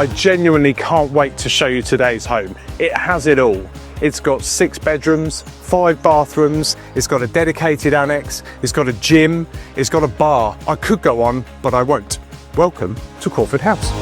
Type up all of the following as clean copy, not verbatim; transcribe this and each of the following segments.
I genuinely can't wait to show you today's home. It has it all. It's got 6 bedrooms, 5 bathrooms, it's got a dedicated annex, it's got a gym, it's got a bar. I could go on, but I won't. Welcome to Crawford House.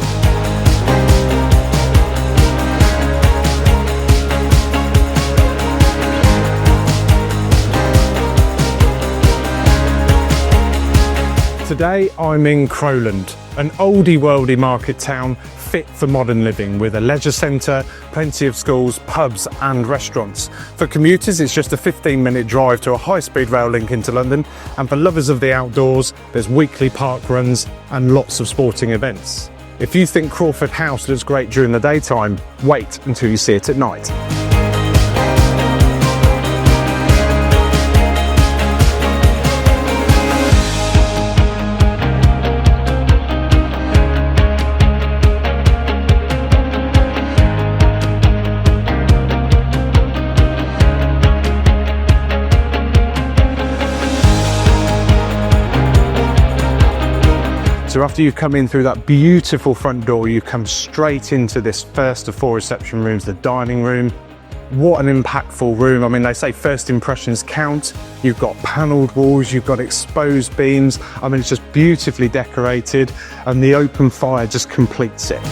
Today I'm in Crowland, an oldie-worldy market town fit for modern living with a leisure centre, plenty of schools, pubs and restaurants. For commuters it's just a 15-minute drive to a high-speed rail link into London, and for lovers of the outdoors there's weekly park runs and lots of sporting events. If you think Crawford House looks great during the daytime, wait until you see it at night. So after you come in through that beautiful front door, you come straight into this first of 4 reception rooms, the dining room. What an impactful room. I mean, they say first impressions count. You've got panelled walls, you've got exposed beams. I mean, it's just beautifully decorated, and the open fire just completes it.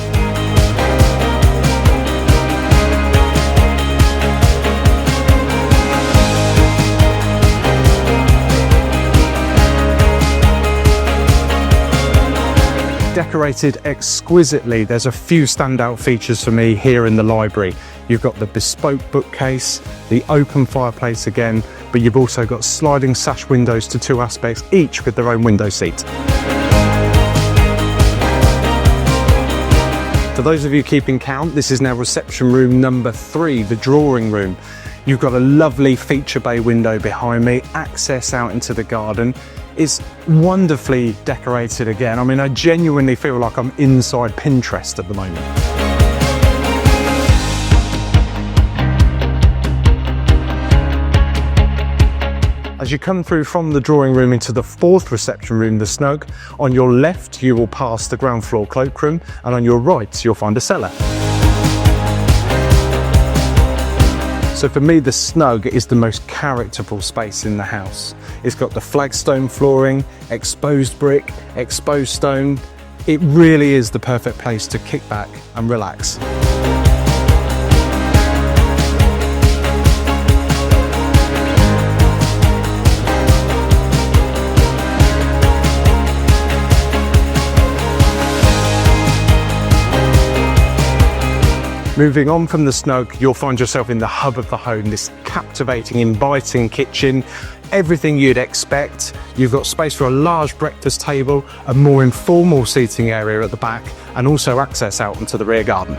Decorated exquisitely. There's a few standout features for me here in the library. You've got the bespoke bookcase, the open fireplace again, but you've also got sliding sash windows to 2 aspects, each with their own window seat. For those of you keeping count, this is now reception room number 3, the drawing room. You've got a lovely feature bay window behind me, access out into the garden. It's wonderfully decorated again. I mean, I genuinely feel like I'm inside Pinterest at the moment. As you come through from the drawing room into the 4th reception room, the snug, on your left you will pass the ground floor cloakroom, and on your right you'll find a cellar. So for me, the snug is the most characterful space in the house. It's got the flagstone flooring, exposed brick, exposed stone. It really is the perfect place to kick back and relax. Moving on from the snug, you'll find yourself in the hub of the home, this captivating, inviting kitchen, everything you'd expect. You've got space for a large breakfast table, a more informal seating area at the back, and also access out into the rear garden.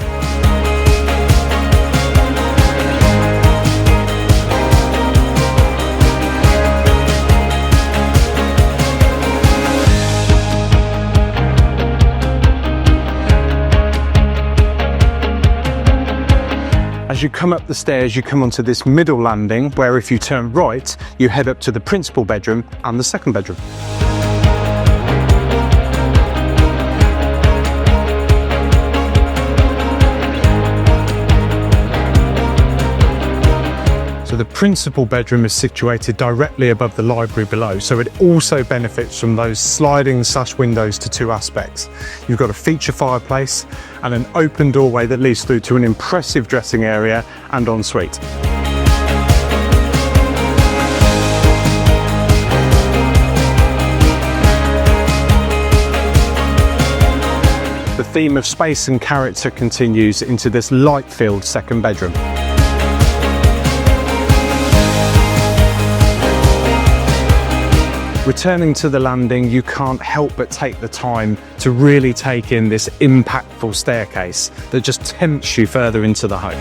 As you come up the stairs, you come onto this middle landing where if you turn right, you head up to the principal bedroom and the 2nd bedroom. So the principal bedroom is situated directly above the library below, so it also benefits from those sliding sash windows to 2 aspects. You've got a feature fireplace and an open doorway that leads through to an impressive dressing area and ensuite. The theme of space and character continues into this light-filled 2nd bedroom. Returning to the landing, you can't help but take the time to really take in this impactful staircase that just tempts you further into the home.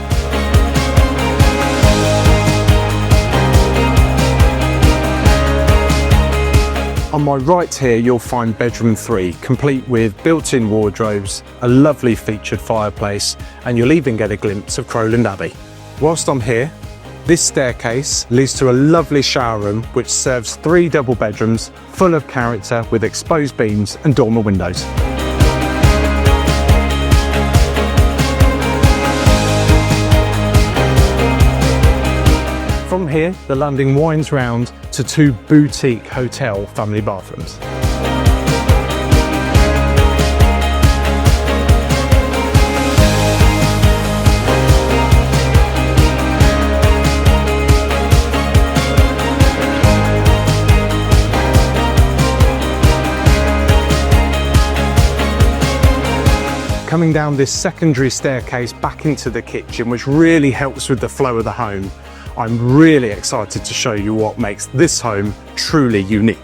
On my right here, you'll find bedroom 3, complete with built-in wardrobes, a lovely featured fireplace, and you'll even get a glimpse of Crowland Abbey. Whilst I'm here, this staircase leads to a lovely shower room which serves 3 double bedrooms full of character with exposed beams and dormer windows. From here, the landing winds round to 2 boutique hotel family bathrooms. Coming down this secondary staircase back into the kitchen, which really helps with the flow of the home, I'm really excited to show you what makes this home truly unique.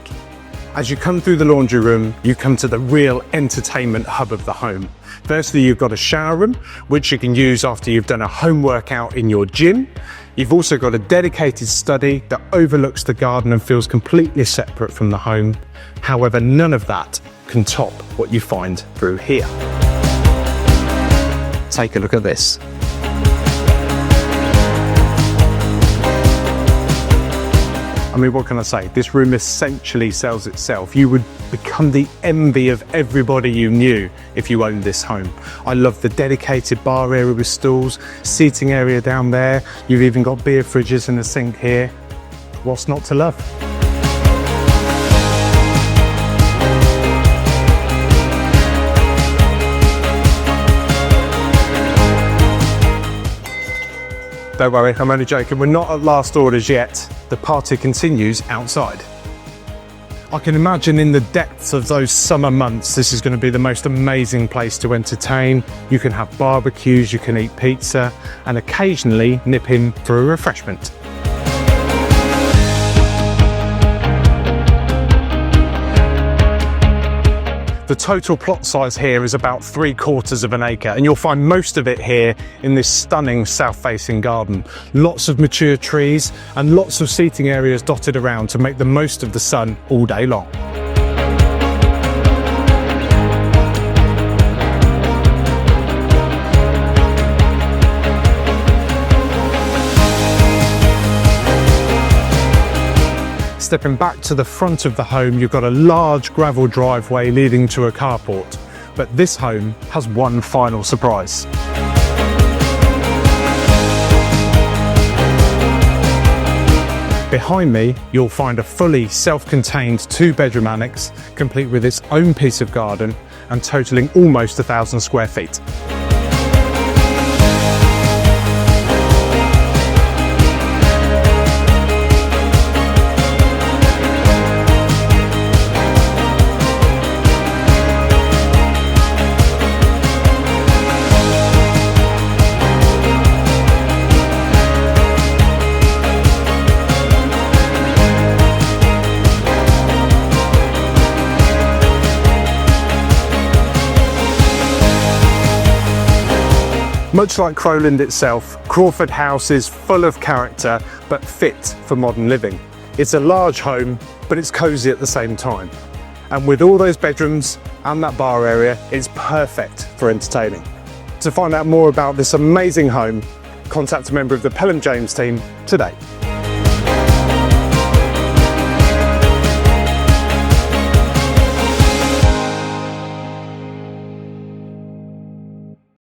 As you come through the laundry room, you come to the real entertainment hub of the home. Firstly, you've got a shower room, which you can use after you've done a home workout in your gym. You've also got a dedicated study that overlooks the garden and feels completely separate from the home. However, none of that can top what you find through here. Take a look at this. I mean, what can I say? This room essentially sells itself. You would become the envy of everybody you knew if you owned this home. I love the dedicated bar area with stools, seating area down there. You've even got beer fridges and a sink here. What's not to love? Don't worry, I'm only joking. We're not at last orders yet. The party continues outside. I can imagine in the depths of those summer months, this is going to be the most amazing place to entertain. You can have barbecues, you can eat pizza, and occasionally nip in for a refreshment. The total plot size here is about 3/4 of an acre, and you'll find most of it here in this stunning south-facing garden. Lots of mature trees and lots of seating areas dotted around to make the most of the sun all day long. Stepping back to the front of the home, you've got a large gravel driveway leading to a carport. But this home has one final surprise. Behind me, you'll find a fully self-contained 2-bedroom annex, complete with its own piece of garden and totaling almost 1,000 square feet. Much like Crowland itself, Crawford House is full of character but fit for modern living. It's a large home, but it's cosy at the same time. And with all those bedrooms and that bar area, it's perfect for entertaining. To find out more about this amazing home, contact a member of the Pelham James team today.